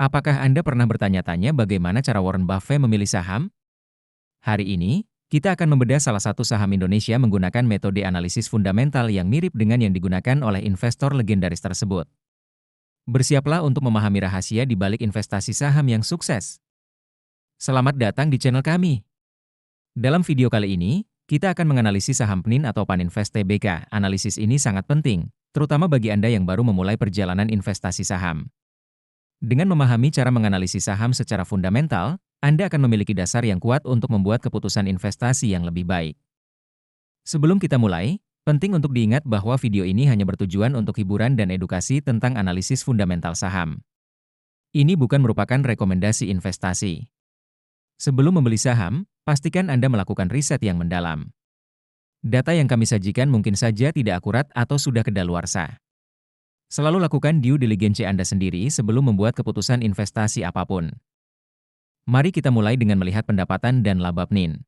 Apakah Anda pernah bertanya-tanya bagaimana cara Warren Buffett memilih saham? Hari ini, kita akan membedah salah satu saham Indonesia menggunakan metode analisis fundamental yang mirip dengan yang digunakan oleh investor legendaris tersebut. Bersiaplah untuk memahami rahasia di balik investasi saham yang sukses. Selamat datang di channel kami. Dalam video kali ini, kita akan menganalisis saham PNIN atau Paninvest Tbk. Analisis ini sangat penting, terutama bagi Anda yang baru memulai perjalanan investasi saham. Dengan memahami cara menganalisis saham secara fundamental, Anda akan memiliki dasar yang kuat untuk membuat keputusan investasi yang lebih baik. Sebelum kita mulai, penting untuk diingat bahwa video ini hanya bertujuan untuk hiburan dan edukasi tentang analisis fundamental saham. Ini bukan merupakan rekomendasi investasi. Sebelum membeli saham, pastikan Anda melakukan riset yang mendalam. Data yang kami sajikan mungkin saja tidak akurat atau sudah kedaluarsa. Selalu lakukan due diligence Anda sendiri sebelum membuat keputusan investasi apapun. Mari kita mulai dengan melihat pendapatan dan laba PNIN.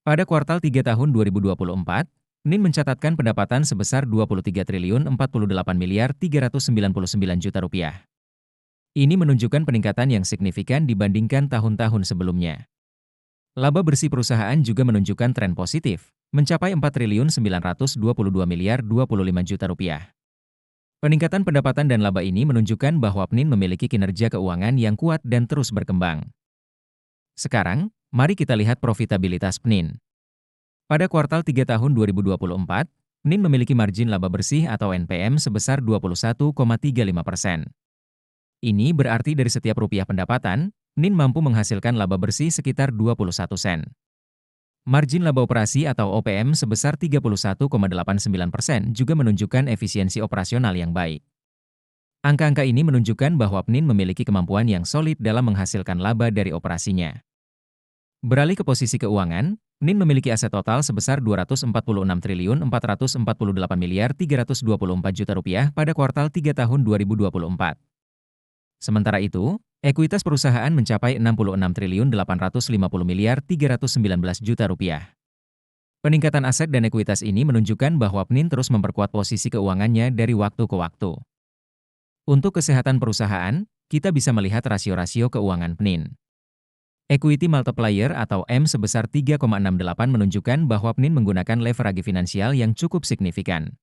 Pada kuartal 3 tahun 2024, PNIN mencatatkan pendapatan sebesar Rp23.048.399 juta. Ini menunjukkan peningkatan yang signifikan dibandingkan tahun-tahun sebelumnya. Laba bersih perusahaan juga menunjukkan tren positif, mencapai Rp4.922.025.000. Peningkatan pendapatan dan laba ini menunjukkan bahwa PNIN memiliki kinerja keuangan yang kuat dan terus berkembang. Sekarang, mari kita lihat profitabilitas PNIN. Pada kuartal 3 tahun 2024, PNIN memiliki margin laba bersih atau NPM sebesar 21,35%. Ini berarti dari setiap rupiah pendapatan, PNIN mampu menghasilkan laba bersih sekitar 21 sen. Margin laba operasi atau OPM sebesar 31,89% juga menunjukkan efisiensi operasional yang baik. Angka-angka ini menunjukkan bahwa PNIN memiliki kemampuan yang solid dalam menghasilkan laba dari operasinya. Beralih ke posisi keuangan, PNIN memiliki aset total sebesar Rp246.448.324 pada kuartal 3 tahun 2024. Sementara itu, ekuitas perusahaan mencapai Rp66.850.319 juta. Peningkatan aset dan ekuitas ini menunjukkan bahwa PNIN terus memperkuat posisi keuangannya dari waktu ke waktu. Untuk kesehatan perusahaan, kita bisa melihat rasio-rasio keuangan PNIN. Equity multiplier atau M sebesar 3,68 menunjukkan bahwa PNIN menggunakan leverage finansial yang cukup signifikan.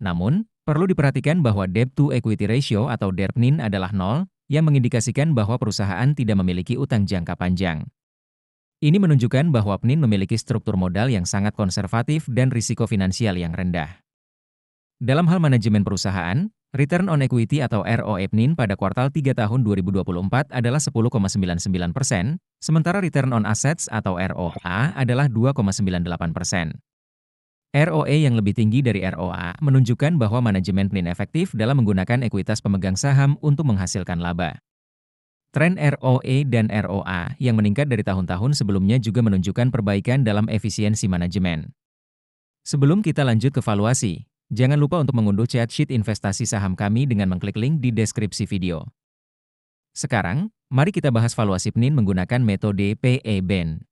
Namun, perlu diperhatikan bahwa debt to equity ratio atau DER PNIN adalah 0, yang mengindikasikan bahwa perusahaan tidak memiliki utang jangka panjang. Ini menunjukkan bahwa PNIN memiliki struktur modal yang sangat konservatif dan risiko finansial yang rendah. Dalam hal manajemen perusahaan, return on equity atau ROE PNIN pada kuartal 3 tahun 2024 adalah 10,99%, sementara return on assets atau ROA adalah 2,98%. ROE yang lebih tinggi dari ROA menunjukkan bahwa manajemen PNIN efektif dalam menggunakan ekuitas pemegang saham untuk menghasilkan laba. Tren ROE dan ROA yang meningkat dari tahun-tahun sebelumnya juga menunjukkan perbaikan dalam efisiensi manajemen. Sebelum kita lanjut ke valuasi, jangan lupa untuk mengunduh chat sheet investasi saham kami dengan mengklik link di deskripsi video. Sekarang, mari kita bahas valuasi PNIN menggunakan metode PE/BEN.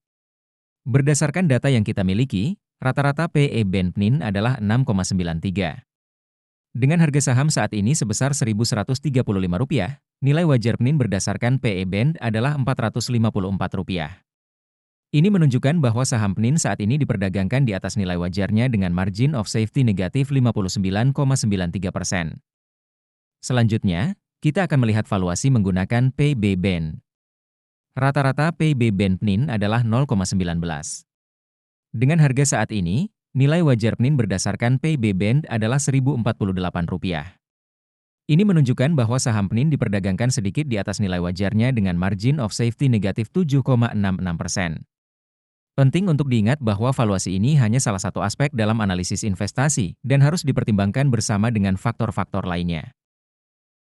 Berdasarkan data yang kita miliki, rata-rata PE/BEN PNIN adalah 6,93. Dengan harga saham saat ini sebesar Rp1.135, nilai wajar PNIN berdasarkan PE/BEN adalah Rp454. Ini menunjukkan bahwa saham PNIN saat ini diperdagangkan di atas nilai wajarnya dengan margin of safety negatif 59,93%. Selanjutnya, kita akan melihat valuasi menggunakan PB/BEN. Rata-rata PB/BEN PNIN adalah 0,19. Dengan harga saat ini, nilai wajar PNIN berdasarkan PB/BEN adalah Rp1.048. Ini menunjukkan bahwa saham PNIN diperdagangkan sedikit di atas nilai wajarnya dengan margin of safety negatif 7,66%. Penting untuk diingat bahwa valuasi ini hanya salah satu aspek dalam analisis investasi dan harus dipertimbangkan bersama dengan faktor-faktor lainnya.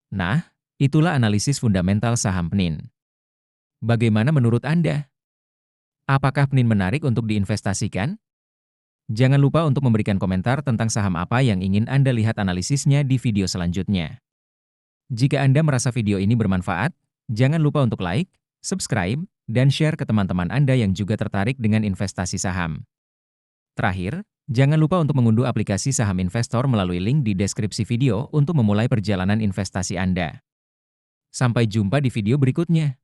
Nah, itulah analisis fundamental saham PNIN. Bagaimana menurut Anda? Apakah PNIN menarik untuk diinvestasikan? Jangan lupa untuk memberikan komentar tentang saham apa yang ingin Anda lihat analisisnya di video selanjutnya. Jika Anda merasa video ini bermanfaat, jangan lupa untuk like, subscribe, dan share ke teman-teman Anda yang juga tertarik dengan investasi saham. Terakhir, jangan lupa untuk mengunduh aplikasi saham investor melalui link di deskripsi video untuk memulai perjalanan investasi Anda. Sampai jumpa di video berikutnya.